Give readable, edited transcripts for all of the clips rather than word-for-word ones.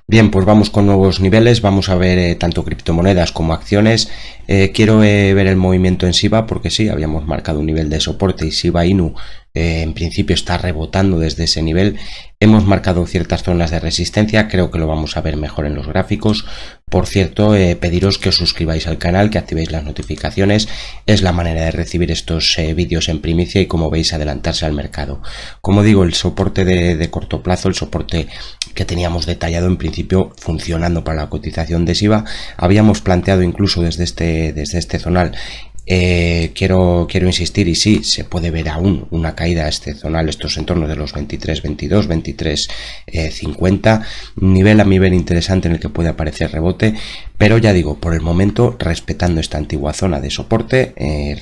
Bien, pues vamos con nuevos niveles, vamos a ver tanto criptomonedas como acciones. Quiero ver el movimiento en Shiba porque sí, habíamos marcado un nivel de soporte y Shiba Inu en principio está rebotando desde ese nivel. Hemos marcado ciertas zonas de resistencia, creo que lo vamos a ver mejor en los gráficos. Por cierto, pediros que os suscribáis al canal, que activéis las notificaciones, es la manera de recibir estos vídeos en primicia y como veis adelantarse al mercado. Como digo, el soporte de corto plazo, el soporte que teníamos detallado en principio funcionando para la cotización de Shiba, habíamos planteado incluso desde este zonal. Quiero insistir, y sí, se puede ver aún una caída a este zonal, estos entornos de los 23.22, 23.50, nivel a nivel interesante en el que puede aparecer rebote, pero ya digo, por el momento respetando esta antigua zona de soporte,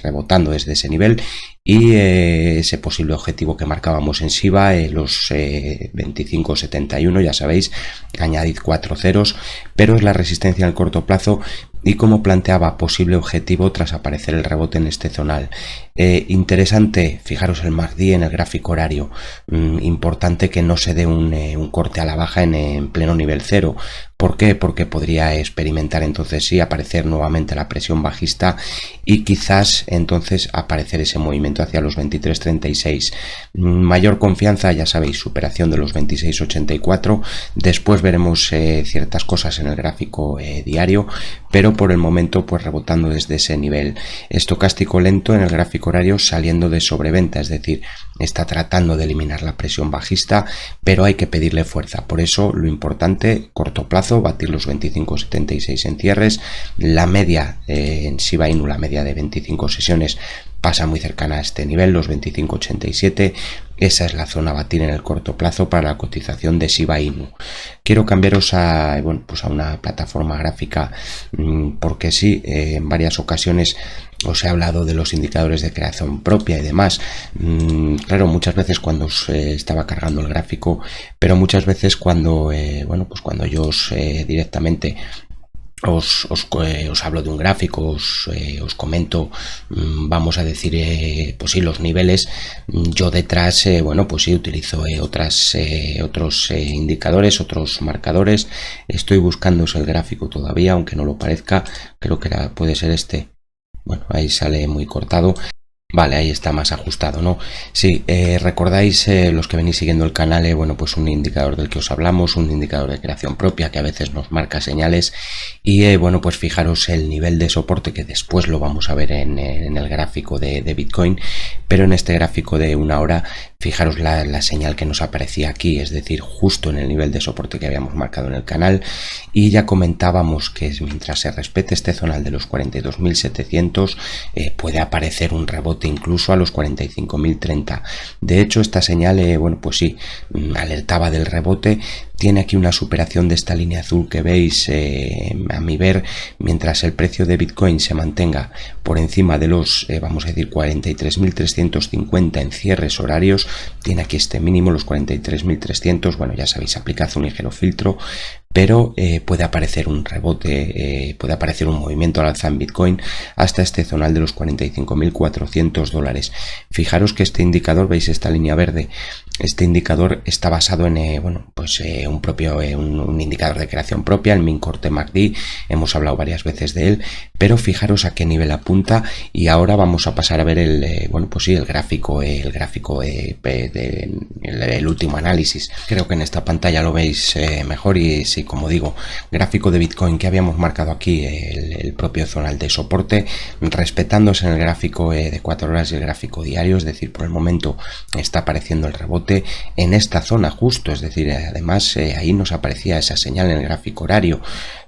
rebotando desde ese nivel y ese posible objetivo que marcábamos en Shiba, los 25.71, ya sabéis, añadid 4 ceros, pero es la resistencia al corto plazo y como planteaba posible objetivo tras aparecer el rebote en este zonal. Interesante, fijaros el MACD en el gráfico horario, importante que no se dé un corte a la baja en pleno nivel cero. ¿Por qué? Porque podría experimentar entonces sí aparecer nuevamente la presión bajista y quizás entonces aparecer ese movimiento hacia los 23.36. Mayor confianza, ya sabéis, superación de los 26.84. Después veremos ciertas cosas en el gráfico diario, pero por el momento pues rebotando desde ese nivel. Estocástico lento en el gráfico horario saliendo de sobreventa, es decir, está tratando de eliminar la presión bajista, pero hay que pedirle fuerza. Por eso lo importante, corto plazo, batir los 25.76 en cierres. La media en Shiba Inu, la media de 25 sesiones pasa muy cercana a este nivel, los 25.87. Esa es la zona a batir en el corto plazo para la cotización de Shiba Inu. Quiero cambiaros a una plataforma gráfica porque sí, en varias ocasiones os he hablado de los indicadores de creación propia y demás. Claro, muchas veces cuando os estaba cargando el gráfico, pero muchas veces cuando cuando yo directamente os hablo de un gráfico, os comento, vamos a decir, pues sí, los niveles. Yo detrás, pues sí, utilizo otros indicadores, otros marcadores. Estoy buscando el gráfico todavía, aunque no lo parezca. Creo que puede ser este. Bueno, ahí sale muy cortado. Vale, ahí está más ajustado, ¿no? Sí, recordáis los que venís siguiendo el canal, pues un indicador del que os hablamos, un indicador de creación propia que a veces nos marca señales y pues fijaros el nivel de soporte que después lo vamos a ver en el gráfico de Bitcoin, pero en este gráfico de una hora fijaros la señal que nos aparecía aquí, es decir, justo en el nivel de soporte que habíamos marcado en el canal y ya comentábamos que mientras se respete este zonal de los 42.700 puede aparecer un rebote incluso a los 45.030. De hecho, esta señal, pues sí, alertaba del rebote. Tiene aquí una superación de esta línea azul que veis, a mi ver, mientras el precio de Bitcoin se mantenga por encima de los, vamos a decir, 43.350 en cierres horarios. Tiene aquí este mínimo, los 43.300. Bueno, ya sabéis, aplicad un ligero filtro, pero puede aparecer un rebote, puede aparecer un movimiento al alza en Bitcoin hasta este zonal de los 45.400 dólares. Fijaros que este indicador, veis esta línea verde, este indicador está basado en un indicador de creación propia, el Mincorte MACD. Hemos hablado varias veces de él, pero fijaros a qué nivel apunta y ahora vamos a pasar a ver el gráfico, el último análisis. Creo que en esta pantalla lo veis mejor y sí, como digo, gráfico de Bitcoin que habíamos marcado aquí, el propio zonal de soporte, respetándose en el gráfico de 4 horas y el gráfico diario, es decir, por el momento está apareciendo el rebote en esta zona justo, es decir, además ahí nos aparecía esa señal en el gráfico horario.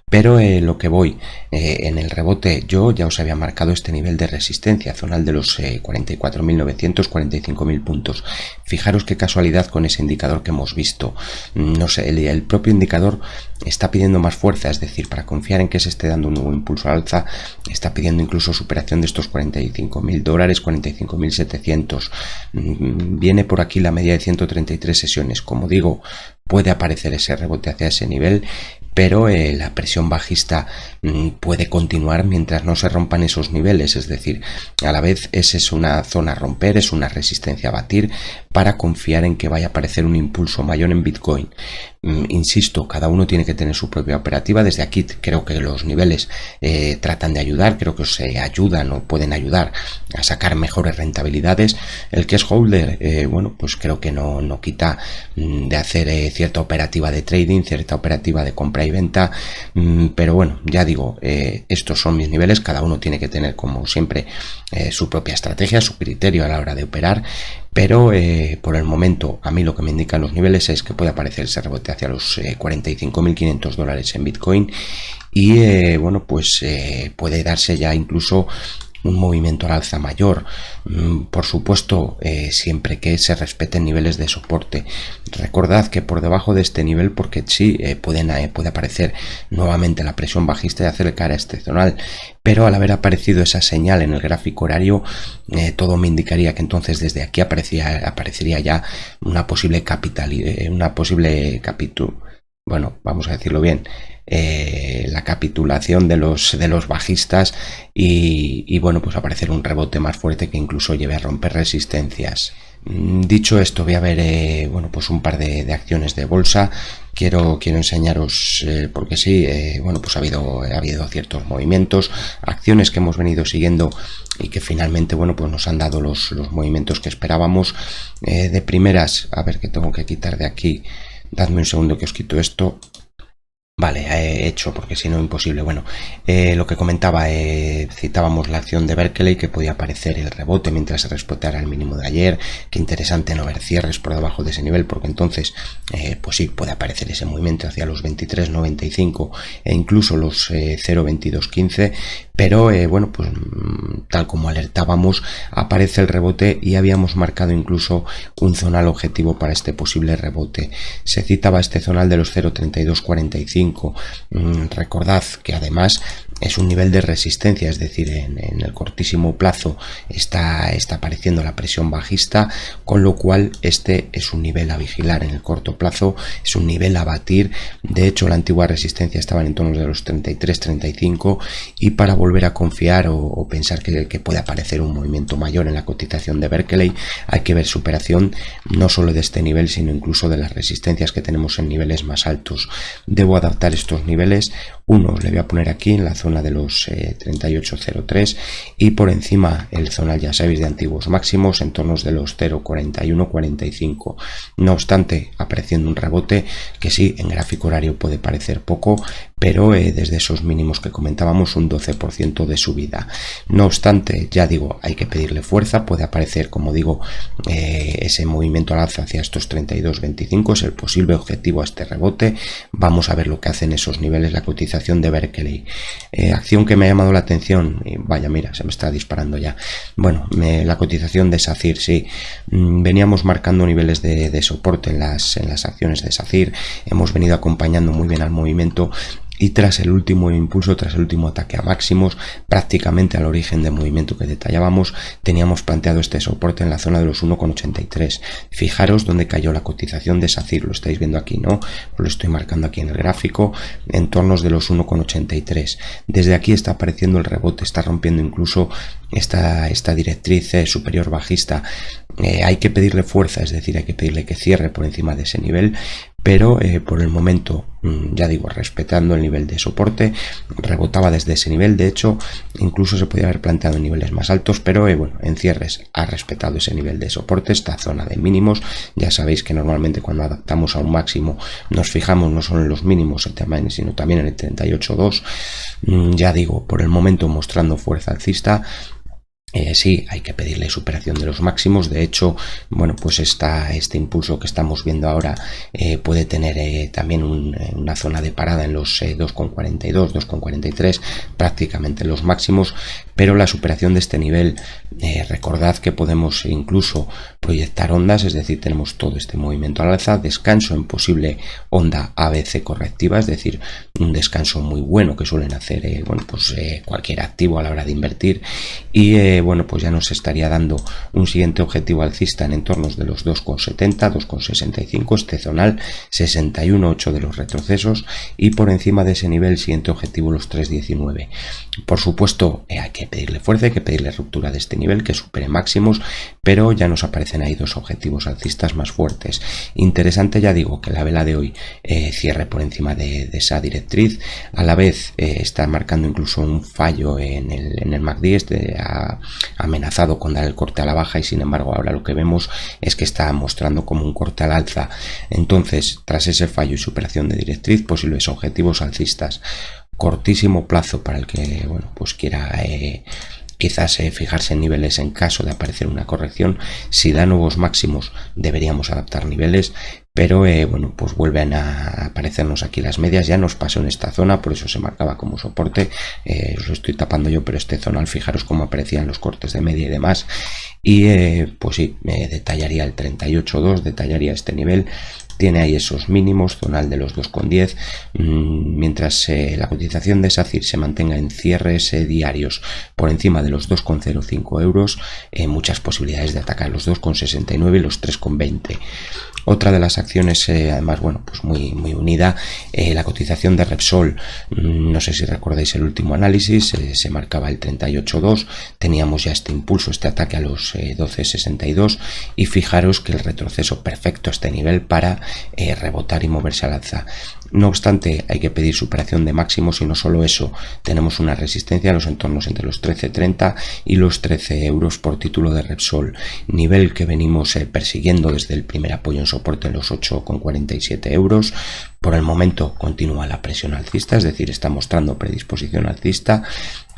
Pero lo que voy, en el rebote yo ya os había marcado este nivel de resistencia zonal de los 44.900, 45.000 puntos. Fijaros qué casualidad con ese indicador que hemos visto. No sé, el propio indicador está pidiendo más fuerza, es decir, para confiar en que se esté dando un nuevo impulso al alza, está pidiendo incluso superación de estos 45.000 dólares, 45.700. Viene por aquí la media de 133 sesiones. Como digo, puede aparecer ese rebote hacia ese nivel, pero la presión bajista puede continuar mientras no se rompan esos niveles, es decir, a la vez es una zona a romper, es una resistencia a batir para confiar en que vaya a aparecer un impulso mayor en Bitcoin. Insisto, cada uno tiene que tener su propia operativa. Desde aquí creo que los niveles tratan de ayudar, creo que os ayudan o pueden ayudar a sacar mejores rentabilidades. El que es holder, bueno, pues creo que no quita de hacer cierta operativa de trading, cierta operativa de compra y venta, pero bueno, ya digo, estos son mis niveles. Cada uno tiene que tener, como siempre, su propia estrategia, su criterio a la hora de operar, pero por el momento a mí lo que me indican los niveles es que puede aparecer ese rebote hacia los 45.500 dólares en Bitcoin y bueno, pues puede darse ya incluso un movimiento al alza mayor, por supuesto, siempre que se respeten niveles de soporte. Recordad que por debajo de este nivel, porque sí, puede aparecer nuevamente la presión bajista y hacer cara excepcional, pero al haber aparecido esa señal en el gráfico horario, todo me indicaría que entonces desde aquí aparecería ya una posible bueno, vamos a decirlo bien, la capitulación de los bajistas y bueno, pues aparecer un rebote más fuerte que incluso lleve a romper resistencias. Dicho esto, voy a ver bueno, pues un par de acciones de bolsa. Quiero enseñaros, porque sí, bueno, pues ha habido ciertos movimientos, acciones que hemos venido siguiendo y que finalmente, bueno, pues nos han dado los movimientos que esperábamos. De primeras, a ver, que tengo que quitar de aquí. Dadme un segundo que os quito esto. Vale, he hecho, porque si no, imposible. Bueno, lo que comentaba, citábamos la acción de Berkeley, que podía aparecer el rebote mientras se respetara el mínimo de ayer. Qué interesante no ver cierres por debajo de ese nivel, porque entonces, pues sí, puede aparecer ese movimiento hacia los 23.95 e incluso los 0.2215. Pero bueno, pues tal como alertábamos, aparece el rebote y habíamos marcado incluso un zonal objetivo para este posible rebote. Se citaba este zonal de los 0.3245. Recordad que además es un nivel de resistencia, es decir, en el cortísimo plazo está apareciendo la presión bajista, con lo cual este es un nivel a vigilar en el corto plazo, es un nivel a batir. De hecho, la antigua resistencia estaba en torno de los 33-35 y para volver a confiar o pensar que puede aparecer un movimiento mayor en la cotización de Berkeley, hay que ver superación no solo de este nivel, sino incluso de las resistencias que tenemos en niveles más altos. Debo adaptar estos niveles. Uno le voy a poner aquí en la zona de los 38.03 y por encima el zonal, ya sabéis, de antiguos máximos en torno de los 0.4145. No obstante, apareciendo un rebote que sí, en gráfico horario puede parecer poco, pero desde esos mínimos que comentábamos, un 12% de subida. No obstante, ya digo, hay que pedirle fuerza. Puede aparecer, como digo, ese movimiento al alza hacia estos 32.25, es el posible objetivo a este rebote. Vamos a ver lo que hacen esos niveles, la cotización de Berkeley. Acción que me ha llamado la atención, y vaya, mira, se me está disparando ya. Bueno, la cotización de SACIR, sí, veníamos marcando niveles de soporte en las acciones de SACIR, hemos venido acompañando muy bien al movimiento. Y tras el último impulso, tras el último ataque a máximos, prácticamente al origen del movimiento que detallábamos, teníamos planteado este soporte en la zona de los 1,83. Fijaros dónde cayó la cotización de SACIR, lo estáis viendo aquí, ¿no? Os lo estoy marcando aquí en el gráfico, en torno de los 1,83. Desde aquí está apareciendo el rebote, está rompiendo incluso esta directriz superior bajista. Hay que pedirle fuerza, es decir, hay que pedirle que cierre por encima de ese nivel, pero por el momento, ya digo, respetando el nivel de soporte, rebotaba desde ese nivel. De hecho, incluso se podía haber planteado en niveles más altos, pero bueno, en cierres ha respetado ese nivel de soporte, esta zona de mínimos. Ya sabéis que normalmente cuando adaptamos a un máximo nos fijamos no solo en los mínimos, sino también en el 38.2. Ya digo, por el momento mostrando fuerza alcista. Sí, hay que pedirle superación de los máximos. De hecho, bueno, pues este impulso que estamos viendo ahora puede tener también una zona de parada en los 2,42, 2,43, prácticamente los máximos, pero la superación de este nivel, recordad que podemos incluso proyectar ondas, es decir, tenemos todo este movimiento al alza, descanso en posible onda ABC correctiva, es decir, un descanso muy bueno que suelen hacer bueno, pues cualquier activo a la hora de invertir, y bueno, pues ya nos estaría dando un siguiente objetivo alcista en entornos de los 2,70, 2,65, este zonal 61,8 de los retrocesos, y por encima de ese nivel siguiente objetivo los 3,19. Por supuesto, hay que pedirle fuerza, hay que pedirle ruptura de este nivel, que supere máximos, pero ya nos aparecen ahí dos objetivos alcistas más fuertes. Interesante, ya digo, que la vela de hoy cierre por encima de esa directriz. A la vez está marcando incluso un fallo en el MACD, ha amenazado con dar el corte a la baja, y sin embargo ahora lo que vemos es que está mostrando como un corte al alza. Entonces, tras ese fallo y superación de directriz, posibles objetivos alcistas cortísimo plazo para el que, bueno, pues quiera quizás fijarse en niveles en caso de aparecer una corrección. Si da nuevos máximos deberíamos adaptar niveles, pero bueno, pues vuelven a aparecernos aquí las medias. Ya nos pasó en esta zona, por eso se marcaba como soporte. Os lo estoy tapando yo, pero este zonal, fijaros cómo aparecían los cortes de media y demás. Y pues sí, me detallaría el 38.2, detallaría este nivel. Tiene ahí esos mínimos, zonal de los 2,10, mientras la cotización de SACIR se mantenga en cierres diarios por encima de los 2,05 euros, muchas posibilidades de atacar los 2,69 y los 3,20. Otra de las acciones, además, bueno, pues muy unida, la cotización de Repsol. No sé si recordáis el último análisis, se marcaba el 38.2, teníamos ya este impulso, este ataque a los 12,62, y fijaros que el retroceso perfecto a este nivel para rebotar y moverse al alza. No obstante, hay que pedir superación de máximos, y no solo eso, tenemos una resistencia en los entornos entre los 13,30 y los 13 euros por título de Repsol, nivel que venimos persiguiendo desde el primer apoyo en soporte en los 8,47 euros. Por el momento continúa la presión alcista, es decir, está mostrando predisposición alcista.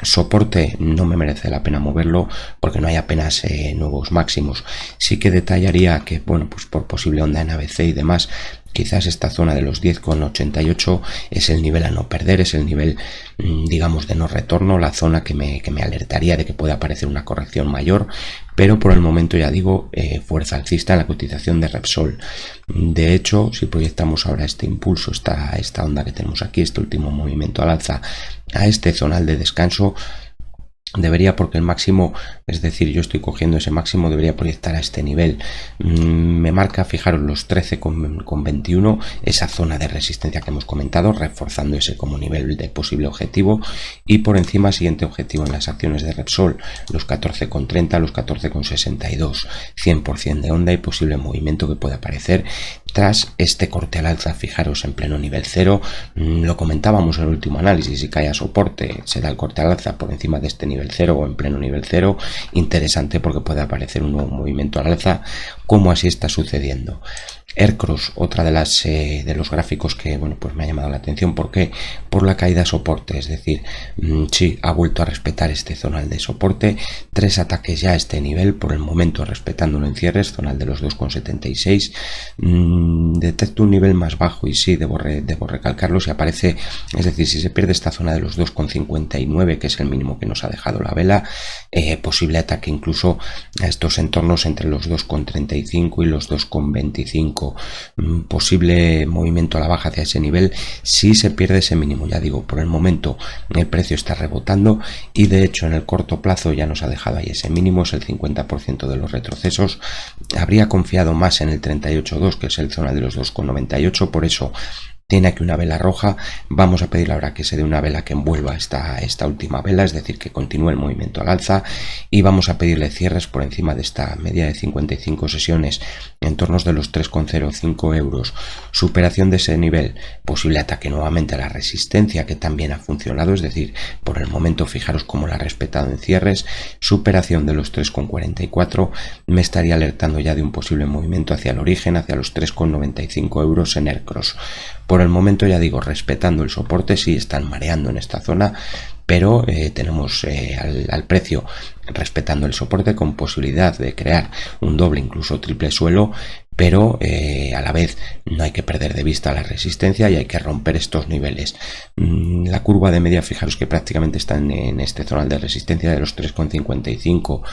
Soporte no me merece la pena moverlo porque no hay apenas nuevos máximos. Sí que detallaría que, bueno, pues por posible onda en ABC y demás, quizás esta zona de los 10,88 es el nivel a no perder, es el nivel, digamos, de no retorno, la zona que me alertaría de que pueda aparecer una corrección mayor, pero por el momento, ya digo, fuerza alcista en la cotización de Repsol. De hecho, si proyectamos ahora este impulso, esta onda que tenemos aquí, este último movimiento al alza, a este zonal de descanso, debería, porque el máximo, es decir, yo estoy cogiendo ese máximo, debería proyectar a este nivel. Me marca, fijaros, los 13,21, esa zona de resistencia que hemos comentado, reforzando ese como nivel de posible objetivo, y por encima siguiente objetivo en las acciones de Repsol, los 14,30, los 14,62, 100% de onda y posible movimiento que puede aparecer tras este corte al alza. Fijaros, en pleno nivel 0, lo comentábamos en el último análisis, si cae a soporte se da el corte al alza por encima de este nivel 0 o en pleno nivel 0, interesante porque puede aparecer un nuevo movimiento al alza, como así está sucediendo. Aircross, otra de los gráficos que, bueno, pues me ha llamado la atención. ¿Por qué? Por la caída a soporte, es decir, sí, ha vuelto a respetar este zonal de soporte, 3 ataques ya a este nivel, por el momento respetándolo en cierres, zonal de los 2,76. Detecto un nivel más bajo y sí, debo recalcarlo, si aparece, es decir, si se pierde esta zona de los 2,59, que es el mínimo que nos ha dejado la vela, posible ataque incluso a estos entornos entre los 2,35 y los 2,25. Posible movimiento a la baja hacia ese nivel si se pierde ese mínimo. Ya digo, por el momento el precio está rebotando, y de hecho en el corto plazo ya nos ha dejado ahí ese mínimo, es el 50% de los retrocesos. Habría confiado más en el 38.2, que es el zona de los 2,98, por eso tiene aquí una vela roja. Vamos a pedirle ahora que se dé una vela que envuelva esta última vela, es decir, que continúe el movimiento al alza, y vamos a pedirle cierres por encima de esta media de 55 sesiones en torno de los 3,05 euros, superación de ese nivel, posible ataque nuevamente a la resistencia, que también ha funcionado, es decir, por el momento fijaros cómo la ha respetado en cierres, superación de los 3,44, me estaría alertando ya de un posible movimiento hacia el origen, hacia los 3,95 euros en Aircross. Por el momento, ya digo, respetando el soporte, sí están mareando en esta zona, pero tenemos al precio respetando el soporte, con posibilidad de crear un doble, incluso triple suelo, pero a la vez no hay que perder de vista la resistencia y hay que romper estos niveles. La curva de media, fijaros que prácticamente está en este zonal de resistencia de los 3,55,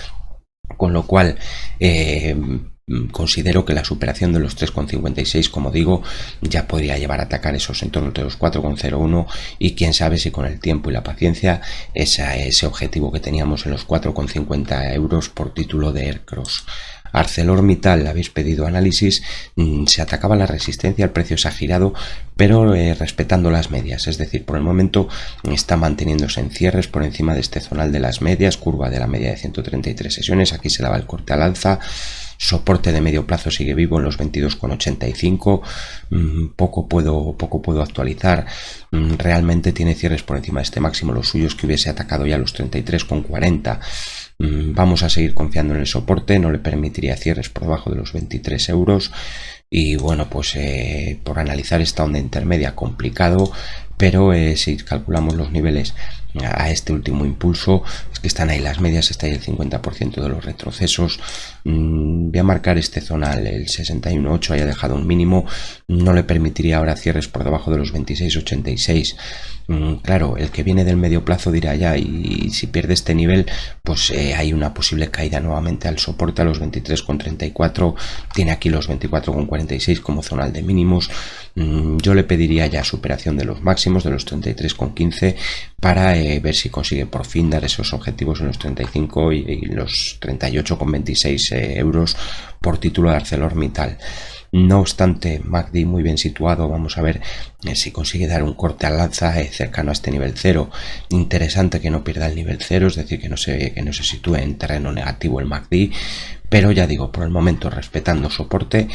con lo cual Considero que la superación de los 3,56, como digo, ya podría llevar a atacar esos entornos de los 4,01 y quién sabe si con el tiempo y la paciencia ese objetivo que teníamos en los 4,50 euros por título de Aircross. ArcelorMittal, habéis pedido análisis, se atacaba la resistencia, el precio se ha girado, pero respetando las medias, es decir, por el momento está manteniéndose en cierres por encima de este zonal de las medias, curva de la media de 133 sesiones, aquí se daba el corte al alza. Soporte de medio plazo sigue vivo en los 22,85. Poco puedo actualizar. Realmente tiene cierres por encima de este máximo. Los suyos que hubiese atacado ya los 33,40. Vamos a seguir confiando en el soporte. No le permitiría cierres por debajo de los 23 euros. Y bueno, pues por analizar esta onda intermedia complicado, pero si calculamos los niveles a este último impulso, es que están ahí las medias, está ahí el 50% de los retrocesos. Voy a marcar este zonal, el 61.8, haya dejado un mínimo, no le permitiría ahora cierres por debajo de los 26.86. Claro, el que viene del medio plazo dirá ya, y si pierde este nivel, pues hay una posible caída nuevamente al soporte a los 23,34, tiene aquí los 24,46 como zonal de mínimos. Yo le pediría ya superación de los máximos, de los 33,15, para ver si consigue por fin dar esos objetivos en los 35 y los 38,26 euros por título de ArcelorMittal. No obstante, MACD muy bien situado, vamos a ver si consigue dar un corte al alza cercano a este nivel 0. Interesante que no pierda el nivel 0, es decir, que no se sitúe en terreno negativo el MACD. Pero ya digo, por el momento respetando soporte,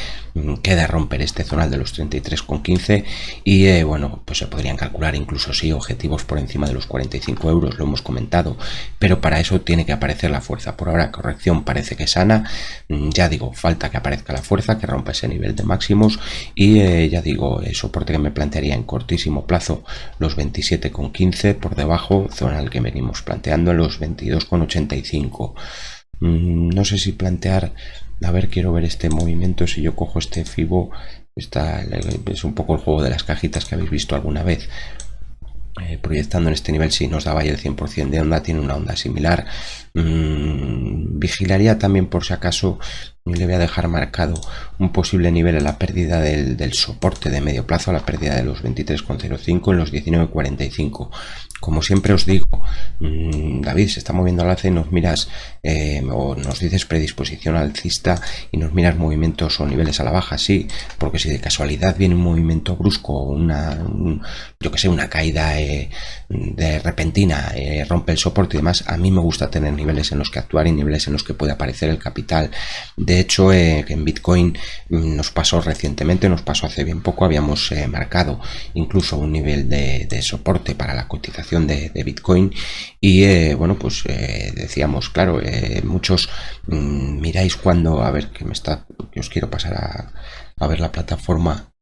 queda romper este zonal de los 33,15 y bueno, pues se podrían calcular incluso sí objetivos por encima de los 45 euros, lo hemos comentado, pero para eso tiene que aparecer la fuerza. Por ahora corrección parece que sana, ya digo, falta que aparezca la fuerza, que rompa ese nivel de máximos y ya digo, el soporte que me plantearía en cortísimo plazo los 27,15, por debajo zonal que venimos planteando en los 22,85. No sé si plantear, a ver, quiero ver este movimiento, si yo cojo este FIBO, es un poco el juego de las cajitas que habéis visto alguna vez. Proyectando en este nivel, si nos daba ya el 100% de onda, tiene una onda similar. Vigilaría también por si acaso, le voy a dejar marcado un posible nivel a la pérdida del soporte de medio plazo, a la pérdida de los 23,05 en los 19,45. Como siempre os digo, David, se está moviendo al alza y nos miras o nos dices predisposición alcista y nos miras movimientos o niveles a la baja, sí, porque si de casualidad viene un movimiento brusco, una caída de repentina, rompe el soporte y demás, a mí me gusta tener niveles en los que actuar y niveles en los que puede aparecer el capital. De hecho, en Bitcoin nos pasó recientemente, nos pasó hace bien poco, habíamos marcado incluso un nivel de soporte para la cotización de Bitcoin y bueno, pues decíamos, claro, muchos miráis cuando, a ver, que os quiero pasar a ver la plataforma,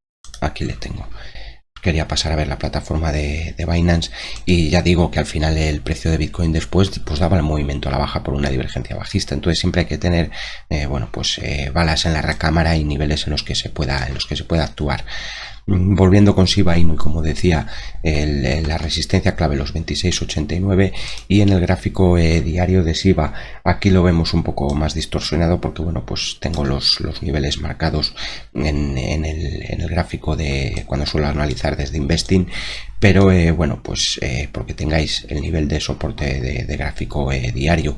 aquí le tengo. Quería pasar a ver la plataforma de Binance y ya digo que al final el precio de Bitcoin después pues daba el movimiento a la baja por una divergencia bajista. Entonces siempre hay que tener balas en la recámara y niveles en los que se pueda actuar. Volviendo con Shiba Inu, como decía, la resistencia clave los 26,89 y en el gráfico diario de Shiba aquí lo vemos un poco más distorsionado porque bueno, pues tengo los niveles marcados en el gráfico de cuando suelo analizar desde Investing, pero bueno, pues porque tengáis el nivel de soporte de gráfico diario.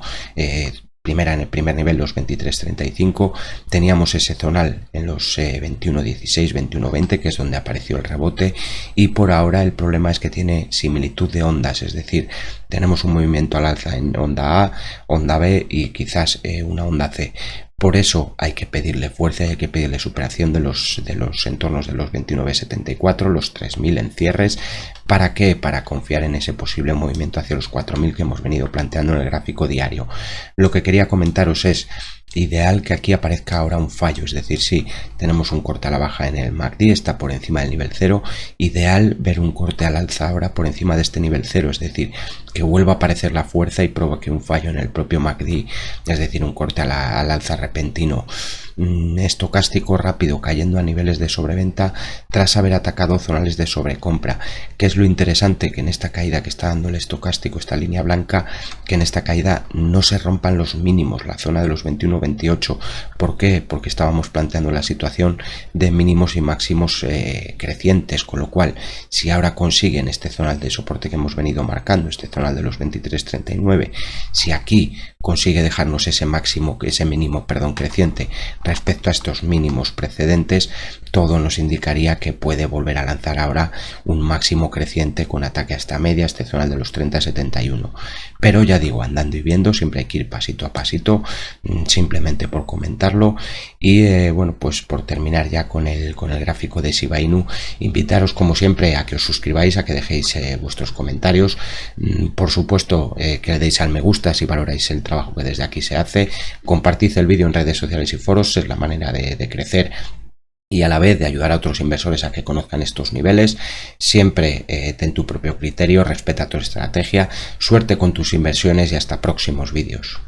En el primer nivel los 23.35, teníamos ese zonal en los 21.16, 21.20, que es donde apareció el rebote, y por ahora el problema es que tiene similitud de ondas, es decir, tenemos un movimiento al alza en onda A, onda B y quizás una onda C. Por eso hay que pedirle fuerza y hay que pedirle superación de los entornos de los 29.74, los 3.000 en cierres. ¿Para qué? Para confiar en ese posible movimiento hacia los 4.000 que hemos venido planteando en el gráfico diario. Lo que quería comentaros es ideal que aquí aparezca ahora un fallo, es decir, si tenemos un corte a la baja en el MACD, está por encima del nivel 0, ideal ver un corte al alza ahora por encima de este nivel 0, es decir, que vuelva a aparecer la fuerza y provoque un fallo en el propio MACD, es decir, un corte al alza repentino. estocástico rápido cayendo a niveles de sobreventa tras haber atacado zonales de sobrecompra. ¿Qué es lo interesante? Que en esta caída que está dando el estocástico, esta línea blanca, que en esta caída no se rompan los mínimos, la zona de los 21-28. ¿Por qué? Porque estábamos planteando la situación de mínimos y máximos crecientes, con lo cual si ahora consiguen este zonal de soporte que hemos venido marcando, este zonal de los 23-39, si aquí consigue dejarnos ese mínimo creciente respecto a estos mínimos precedentes, todo nos indicaría que puede volver a lanzar ahora un máximo creciente con ataque a esta media, este zonal de los 30-71. Pero ya digo, andando y viendo, siempre hay que ir pasito a pasito, simplemente por comentarlo. Y bueno, pues por terminar ya con el gráfico de Shiba Inu, invitaros como siempre a que os suscribáis, a que dejéis vuestros comentarios, por supuesto que le deis al me gusta si valoráis el trabajo que desde aquí se hace, compartid el vídeo en redes sociales y foros, es la manera de crecer y a la vez de ayudar a otros inversores a que conozcan estos niveles. Siempre ten tu propio criterio, respeta tu estrategia, suerte con tus inversiones y hasta próximos vídeos.